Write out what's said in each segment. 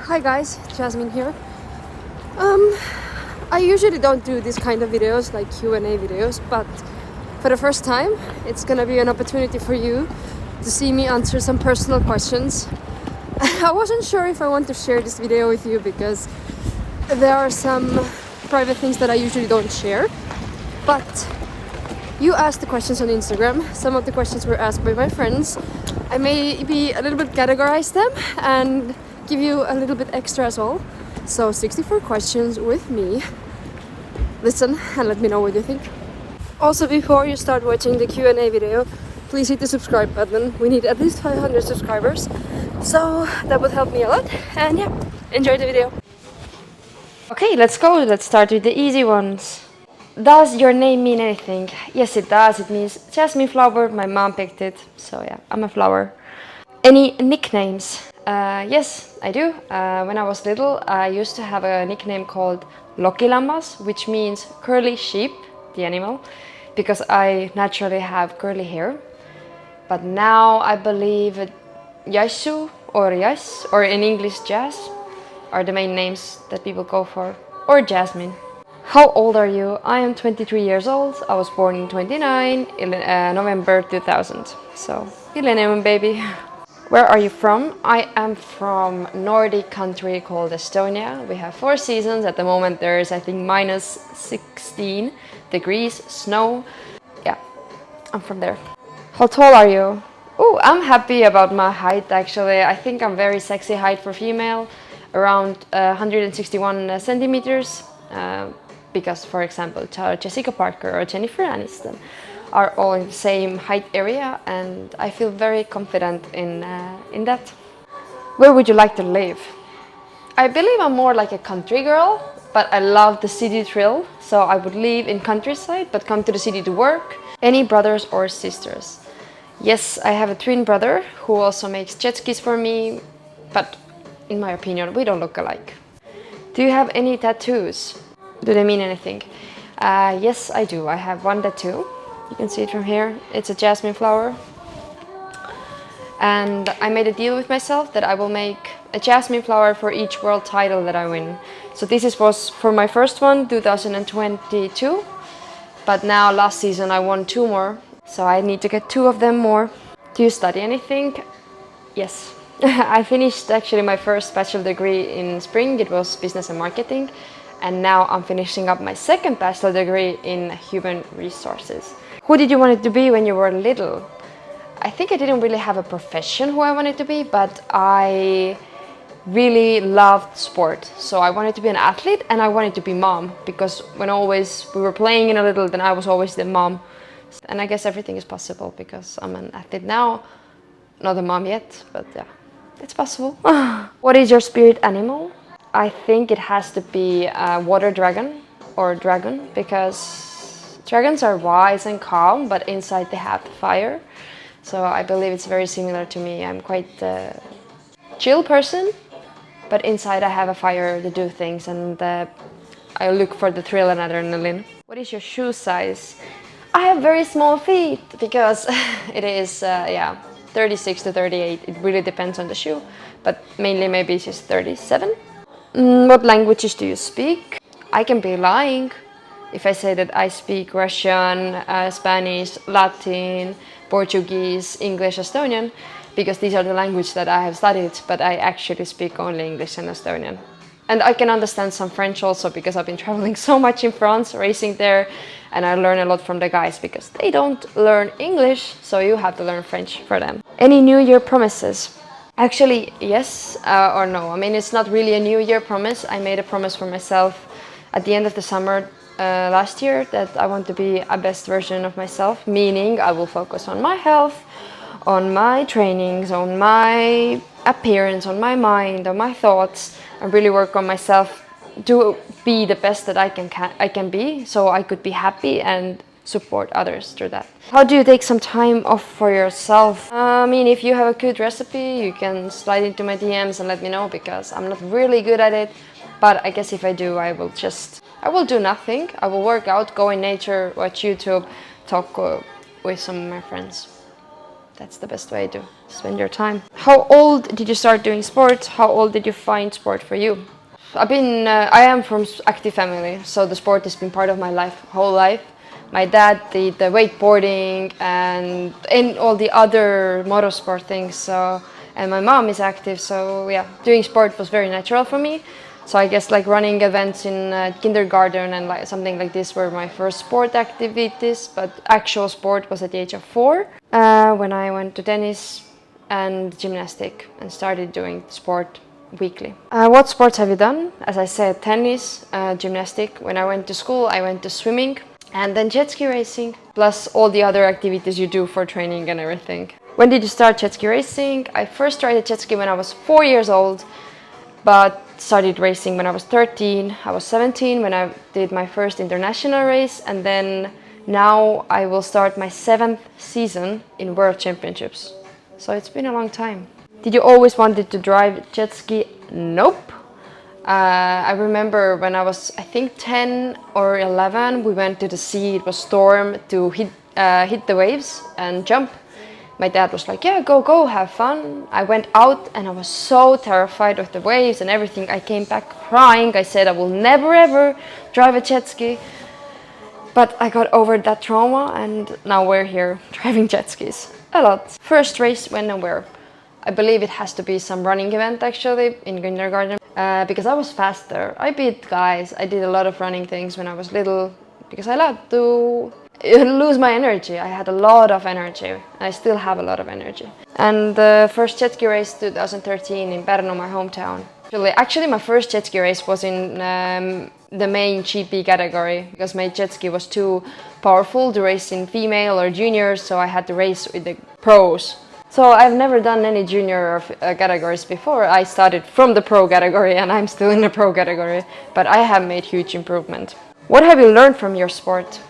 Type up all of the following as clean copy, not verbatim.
Hi guys, Jasmine here. I usually don't do this kind of videos like Q&A videos, but for the first time it's gonna be an opportunity for you to see me answer some personal questions. I wasn't sure if I want to share this video with you because there are some private things that I usually don't share, but you asked the questions on Instagram. Some of the questions were asked by my friends. I maybe a little bit categorize them and give you a little bit extra as well. So 64 questions with me. Listen and let me know what you think. Also, before you start watching the Q&A video, please hit the subscribe button. We need at least 500 subscribers, so that would help me a lot. And yeah, enjoy the video. Okay, let's go. Let's start with the easy ones. Does your name mean anything? Yes, it does. It means Jasmine Flower. My mom picked it, so yeah, I'm a flower. Any nicknames? Yes, I do. When I was little, I used to have a nickname called Lokilammas, which means curly sheep, the animal, because I naturally have curly hair. But now I believe Yasu or Yas, or in English Jazz, are the main names that people go for, or Jasmine. How old are you? I am 23 years old. I was born in 29, November 2000. So, millennium baby. Where are you from? I am from Nordic country called Estonia. We have 4 seasons. At the moment there's I think minus 16 degrees, snow. Yeah, I'm from there. How tall are you? Oh, I'm happy about my height actually. I think I'm very sexy height for female, around 161 centimeters. Because, for example, Jessica Parker or Jennifer Aniston are all in the same height area, and I feel very confident in that. Where would you like to live? I believe I'm more like a country girl, but I love the city thrill, so I would live in countryside but come to the city to work. Any brothers or sisters? Yes, I have a twin brother who also makes jet skis for me, but in my opinion we don't look alike. Do you have any tattoos? Do they mean anything? Yes, I do. I have one tattoo. You can see it from here. It's a jasmine flower. And I made a deal with myself that I will make a jasmine flower for each world title that I win. So this was for my first one, 2022. But now last season I won 2 more. So I need to get 2 of them more. Do you study anything? Yes. I finished actually my first bachelor degree in spring. It was business and marketing. And now I'm finishing up my second bachelor degree in human resources. Who did you want to be when you were little? I think I didn't really have a profession who I wanted to be, but I really loved sport. So I wanted to be an athlete and I wanted to be mom, because when we were playing in a little, then I was always the mom. And I guess everything is possible because I'm an athlete now, not a mom yet, but yeah, it's possible. What is your spirit animal? I think it has to be a water dragon or dragon, because dragons are wise and calm, but inside they have fire. So I believe it's very similar to me. I'm quite a chill person, but inside I have a fire to do things, and I look for the thrill and adrenaline. What is your shoe size? I have very small feet because it is, 36 to 38. It really depends on the shoe, but mainly maybe it's just 37. What languages do you speak? I can be lying if I say that I speak Russian, Spanish, Latin, Portuguese, English, Estonian, because these are the languages that I have studied, but I actually speak only English and Estonian. And I can understand some French also, because I've been traveling so much in France, racing there, and I learn a lot from the guys because they don't learn English, so you have to learn French for them. Any New Year promises? Actually, yes or no. I mean, it's not really a New Year promise. I made a promise for myself at the end of the summer last year that I want to be a best version of myself, meaning I will focus on my health, on my trainings, on my appearance, on my mind, on my thoughts, and really work on myself to be the best that I can be, so I could be happy and support others through that. How do you take some time off for yourself? I mean, if you have a good recipe, you can slide into my DMs and let me know, because I'm not really good at it. But I guess if I do, I will do nothing. I will work out, go in nature, watch YouTube, talk with some of my friends. That's the best way to spend your time. How old did you start doing sports? How old did you find sport for you? I am from active family, so the sport has been part of my life, whole life. My dad did the wakeboarding and all the other motorsport things. So, and my mom is active, so yeah, doing sport was very natural for me. So I guess like running events in kindergarten and like something like this were my first sport activities. But actual sport was at the age of 4 when I went to tennis and gymnastic and started doing sport weekly. What sports have you done? As I said, tennis, gymnastic. When I went to school, I went to swimming and then jet ski racing, plus all the other activities you do for training and everything. When did you start jet ski racing? I first tried jet ski when I was 4 years old, but started racing when I was 13. I was 17 when I did my first international race, and then now I will start my 7th season in World Championships. So it's been a long time. Did you always wanted to drive jet ski? Nope. I remember when I was, I think 10 or 11, we went to the sea. It was storm to hit the waves and jump. My dad was like, yeah, go, have fun. I went out and I was so terrified of the waves and everything. I came back crying. I said I will never ever drive a jet ski. But I got over that trauma and now we're here driving jet skis a lot. First race, when and where? I believe it has to be some running event actually in kindergarten because I was faster. I beat guys. I did a lot of running things when I was little because I loved to lose my energy. I had a lot of energy. I still have a lot of energy. And the first jet ski race 2013 in Pärnu, my hometown. Actually my first jet ski race was in the main GP category because my jet ski was too powerful to race in female or juniors, so I had to race with the pros. So I've never done any junior categories before. I started from the pro category and I'm still in the pro category, but I have made huge improvement. What have you learned from your sport?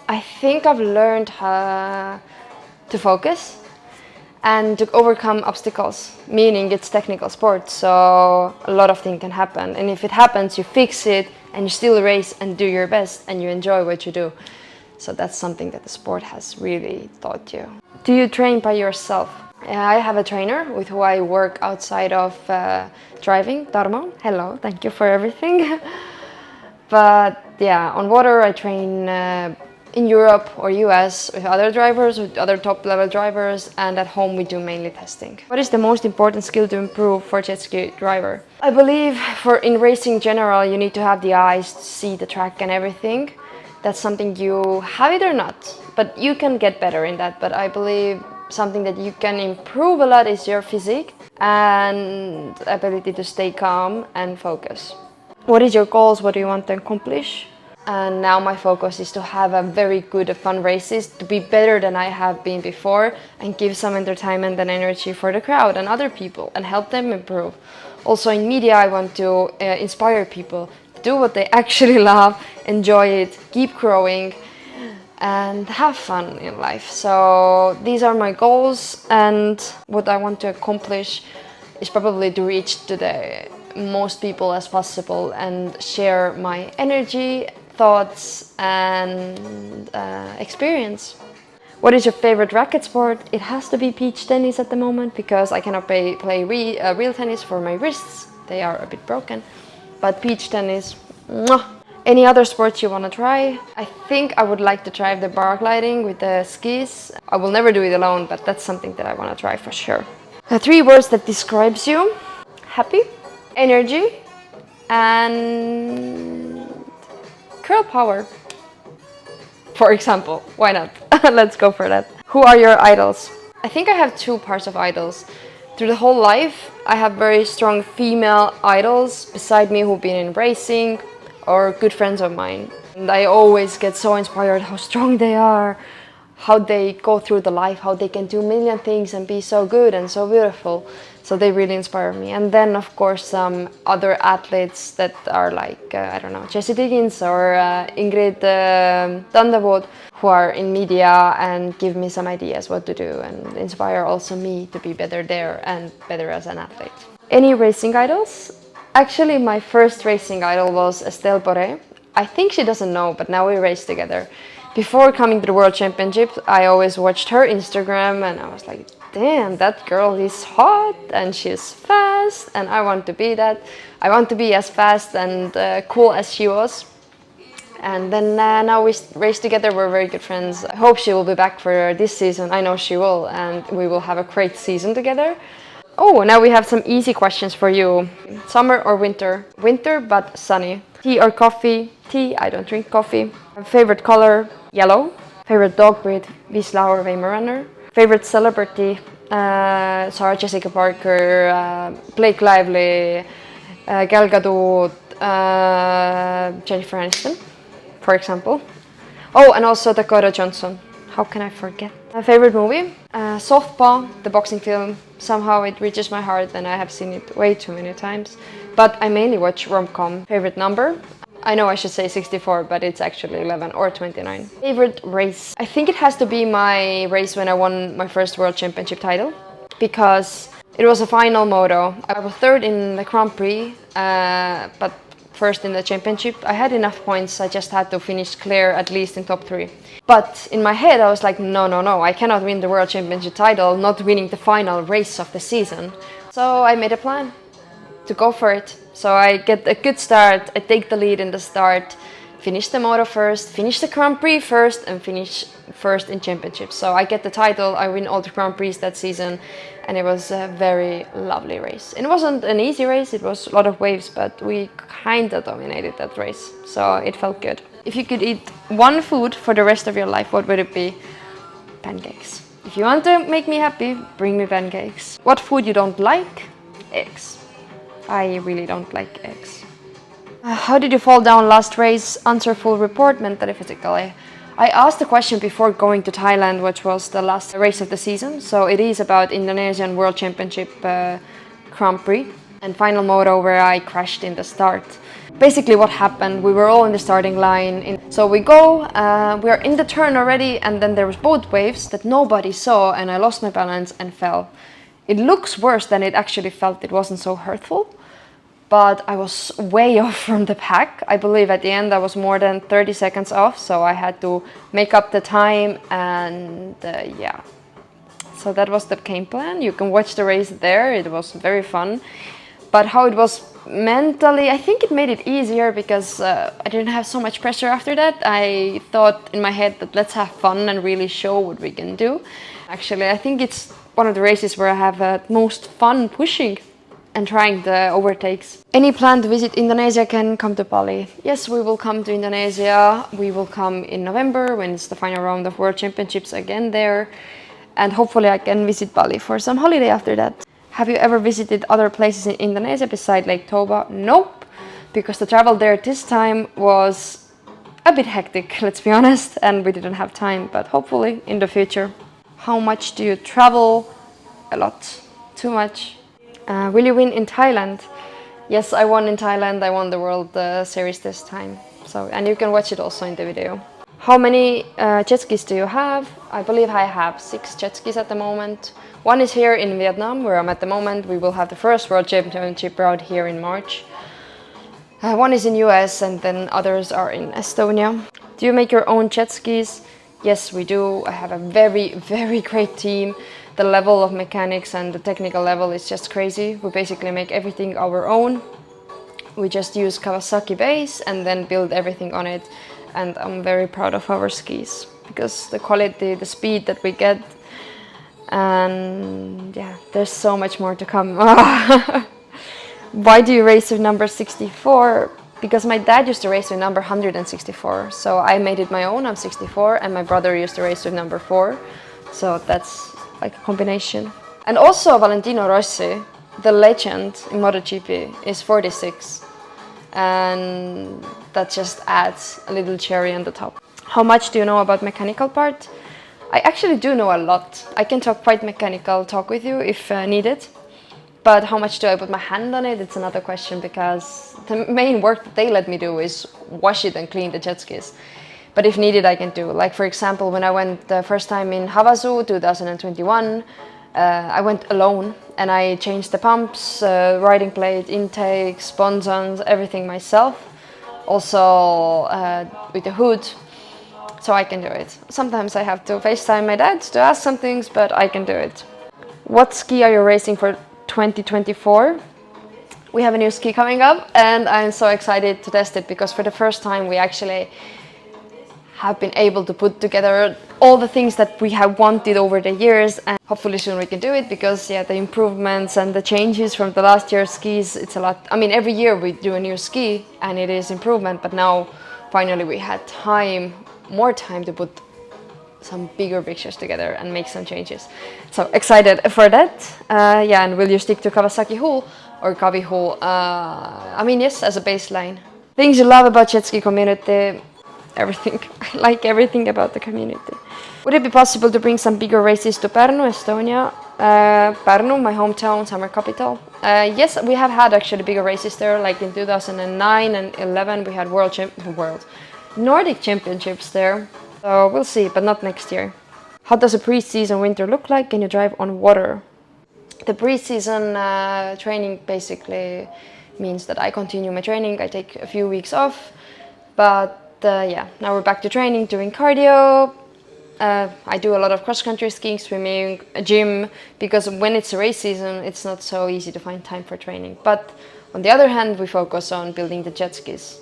I think I've learned how to focus and to overcome obstacles, meaning it's technical sport, so a lot of things can happen. And if it happens, you fix it and you still race and do your best and you enjoy what you do. So that's something that the sport has really taught you. Do you train by yourself? I have a trainer with who I work outside of driving, Tarmo. Hello, thank you for everything. But yeah, on water I train in Europe or US with other drivers, with other top level drivers, and at home we do mainly testing. What is the most important skill to improve for jet ski driver? I believe in racing in general you need to have the eyes to see the track and everything. That's something you have it or not, but you can get better in that. But I believe something that you can improve a lot is your physique and ability to stay calm and focus. What is your goals? What do you want to accomplish? And now my focus is to have a very good fun races, to be better than I have been before and give some entertainment and energy for the crowd and other people and help them improve. Also in media I want to inspire people, do what they actually love, enjoy it, keep growing and have fun in life. So these are my goals, and what I want to accomplish is probably to reach to the most people as possible and share my energy, thoughts and experience. What is your favorite racket sport? It has to be beach tennis at the moment because I cannot play real tennis for my wrists. They are a bit broken. But beach tennis, mwah. Any other sports you want to try? I think I would like to try the paragliding with the skis. I will never do it alone, but that's something that I want to try for sure. 3 words that describes you: happy, energy, and girl power. For example, why not? Let's go for that. Who are your idols? I think I have 2 parts of idols. Through the whole life, I have very strong female idols beside me who've been in racing or good friends of mine. And I always get so inspired how strong they are, how they go through the life, how they can do a million things and be so good and so beautiful. So they really inspire me. And then of course some other athletes that are like, I don't know, Jessie Diggins or Ingrid Thunderwood, who are in media and give me some ideas what to do and inspire also me to be better there and better as an athlete. Any racing idols? Actually, my first racing idol was Estelle Boré. I think she doesn't know, but now we race together. Before coming to the World Championships, I always watched her Instagram and I was like, damn, that girl is hot and she's fast and I want to be that. I want to be as fast and cool as she was. And then now we race together, we're very good friends. I hope she will be back for this season. I know she will, and we will have a great season together. Oh, now we have some easy questions for you. Summer or winter? Winter, but sunny. Tea or coffee? Tea, I don't drink coffee. Favorite color? Yellow. Favorite dog breed? Vizsla or Weimaraner. Favorite celebrity? Sarah Jessica Parker, Blake Lively, Gal Gadot, Jennifer Aniston, for example. Oh, and also Dakota Johnson. How can I forget? My favorite movie? Softball, the boxing film. Somehow it reaches my heart and I have seen it way too many times. But I mainly watch rom-com. Favorite number? I know I should say 64, but it's actually 11 or 29. Favorite race? I think it has to be my race when I won my first World Championship title. Because it was a final moto. I was third in the Grand Prix, but first in the championship. I had enough points, I just had to finish clear at least in top 3. But in my head I was like, no, I cannot win the World Championship title not winning the final race of the season. So I made a plan to go for it. So I get a good start, I take the lead in the start, finish the moto first, finish the Grand Prix first and finish first in championships. So I get the title, I win all the Grand Prix that season and it was a very lovely race. It wasn't an easy race, it was a lot of waves, but we kinda dominated that race, so it felt good. If you could eat one food for the rest of your life, what would it be? Pancakes. If you want to make me happy, bring me pancakes. What food you don't like? Eggs. I really don't like eggs. How did you fall down last race? Answer full report, mentally, physically. I asked the question before going to Thailand, which was the last race of the season. So it is about Indonesian World Championship Grand Prix and final moto where I crashed in the start. Basically what happened, we were all in the starting line. So we go, we are in the turn already and then there was both waves that nobody saw and I lost my balance and fell. It looks worse than it actually felt, it wasn't so hurtful. But I was way off from the pack. I believe at the end I was more than 30 seconds off, so I had to make up the time and yeah. So that was the game plan. You can watch the race there, it was very fun. But how it was mentally, I think it made it easier because I didn't have so much pressure after that. I thought in my head that let's have fun and really show what we can do. Actually, I think it's one of the races where I have most fun pushing and trying the overtakes. Any plan to visit Indonesia can come to Bali. Yes, we will come to Indonesia. We will come in November when it's the final round of World Championships again there. And hopefully I can visit Bali for some holiday after that. Have you ever visited other places in Indonesia besides Lake Toba? Nope, because the travel there this time was a bit hectic, let's be honest, and we didn't have time, but hopefully in the future. How much do you travel? A lot. Too much. Will you win in Thailand? Yes, I won in Thailand. I won the World Series this time. So, and you can watch it also in the video. How many jet skis do you have? I believe I have 6 jet skis at the moment. One is here in Vietnam, where I'm at the moment. We will have the first World Championship route here in March. One is in US and then others are in Estonia. Do you make your own jet skis? Yes, we do. I have a very great team. The level of mechanics and the technical level is just crazy. We basically make everything our own. We just use Kawasaki base and then build everything on it. And I'm very proud of our skis because the quality, the speed that we get, and yeah, there's so much more to come. Why do you race with number 64? Because my dad used to race with number 164. So I made it my own, I'm 64, and my brother used to race with number 4. So that's like a combination. And also Valentino Rossi, the legend in MotoGP, is 46. And that just adds a little cherry on the top. How much do you know about mechanical part? I actually do know a lot. I can talk quite mechanical talk with you if needed. But how much do I put my hand on it? It's another question because the main work that they let me do is wash it and clean the jet skis. But if needed, I can do. Like for example, when I went the first time in Havasu 2021, I went alone and I changed the pumps, riding plate, intake, sponsons, everything myself. Also with the hood, so I can do it. Sometimes I have to FaceTime my dad to ask some things, but I can do it. What ski are you racing for 2024? We have a new ski coming up and I'm so excited to test it because for the first time we actually have been able to put together all the things that we have wanted over the years, and hopefully soon we can do it because the improvements and the changes from the last year's skis, it's a lot. I mean, every year we do a new ski and it is improvement, but now finally we had more time to put some bigger pictures together and make some changes. So excited for that. And will you stick to Kawasaki hull or Kavi hull? I mean, yes, as a baseline. Things you love about jet ski community. Everything. I like everything about the community. Would it be possible to bring some bigger races to Pärnu, Estonia? Pärnu, my hometown, summer capital. Yes, we have had actually bigger races there. Like in 2009 and 11, we had Nordic Championships there. So we'll see, but not next year. How does a pre-season winter look like? Can you drive on water? The pre-season training basically means that I continue my training. I take a few weeks off, but now we're back to training, doing cardio. I do a lot of cross-country skiing, swimming, gym, because when it's a race season, it's not so easy to find time for training. But on the other hand, we focus on building the jet skis.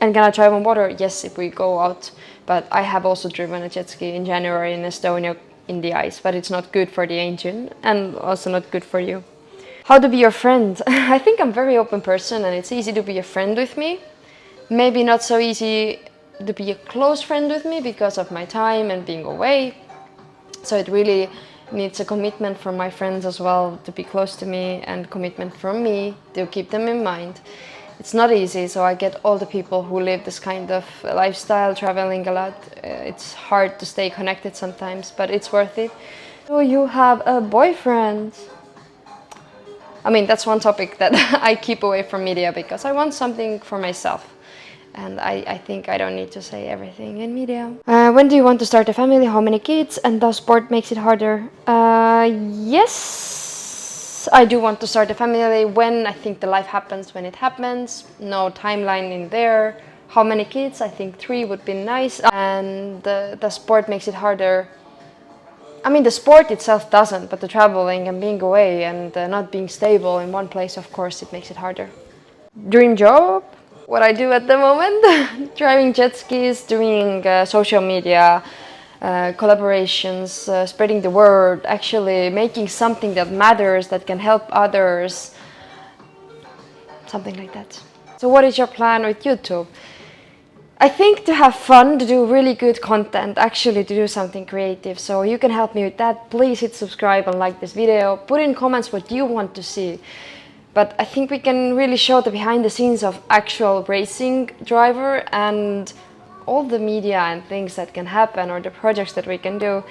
And can I drive on water? Yes, if we go out. But I have also driven a jet ski in January in Estonia in the ice, but it's not good for the engine and also not good for you. How to be your friend? I think I'm a very open person and it's easy to be a friend with me. Maybe not so easy to be a close friend with me because of my time and being away. So it really needs a commitment from my friends as well to be close to me and commitment from me to keep them in mind. It's not easy, so I get all the people who live this kind of lifestyle, traveling a lot. It's hard to stay connected sometimes, but it's worth it. Do you have a boyfriend? I mean, that's one topic that I keep away from media because I want something for myself. And I think I don't need to say everything in media. When do you want to start a family? How many kids? And does sport makes it harder? Yes, I do want to start a family when I think the life happens when it happens. No timeline in there. How many kids? I think 3 would be nice. And the sport makes it harder. I mean, the sport itself doesn't, but the traveling and being away and not being stable in one place, of course, it makes it harder. Dream job? What I do at the moment, driving jet skis, doing social media, collaborations, spreading the word, actually making something that matters, that can help others, something like that. So what is your plan with YouTube? I think to have fun, to do really good content, actually to do something creative. So you can help me with that. Please hit subscribe and like this video. Put in comments what you want to see. But I think we can really show the behind the scenes of actual racing driver and all the media and things that can happen or the projects that we can do.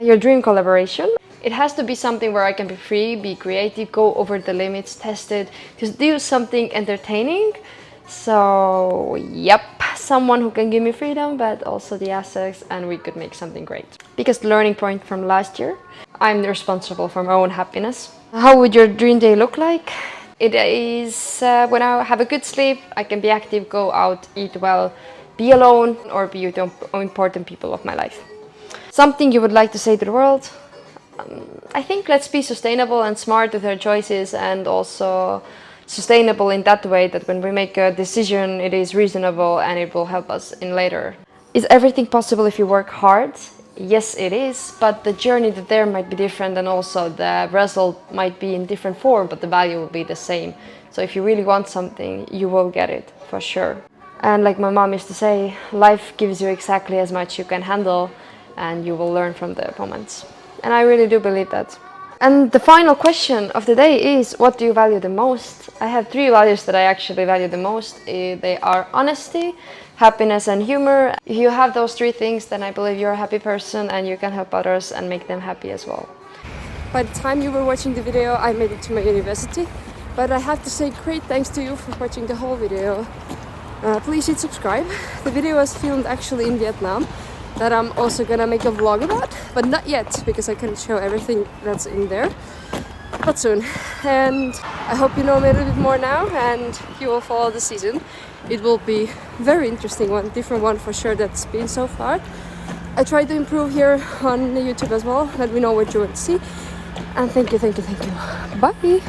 Your dream collaboration? It has to be something where I can be free, be creative, go over the limits, test it, just do something entertaining. So, yep, someone who can give me freedom, but also the assets, and we could make something great. Biggest learning point from last year? I'm responsible for my own happiness. How would your dream day look like? It is when I have a good sleep, I can be active, go out, eat well, be alone, or be with the important people of my life. Something you would like to say to the world? I think let's be sustainable and smart with our choices, and also sustainable in that way that when we make a decision, it is reasonable and it will help us in later. Is everything possible if you work hard? Yes, it is, but the journey there might be different, and also the result might be in different form, but the value will be the same. So if you really want something, you will get it, for sure. And like my mom used to say, life gives you exactly as much you can handle, and you will learn from the moments. And I really do believe that. And the final question of the day is, what do you value the most? I have 3 values that I actually value the most. They are honesty, happiness and humor. If you have those 3 things, then I believe you're a happy person and you can help others and make them happy as well. By the time you were watching the video, I made it to my university. But I have to say great thanks to you for watching the whole video. Please hit subscribe. The video was filmed actually in Vietnam, that I'm also gonna make a vlog about, but not yet because I can't show everything that's in there, but soon. And I hope you know me a little bit more now and you will follow the season. It will be very interesting one, different one for sure that's been so far. I try to improve here on YouTube as well. Let me know what you want to see. And thank you. Bye!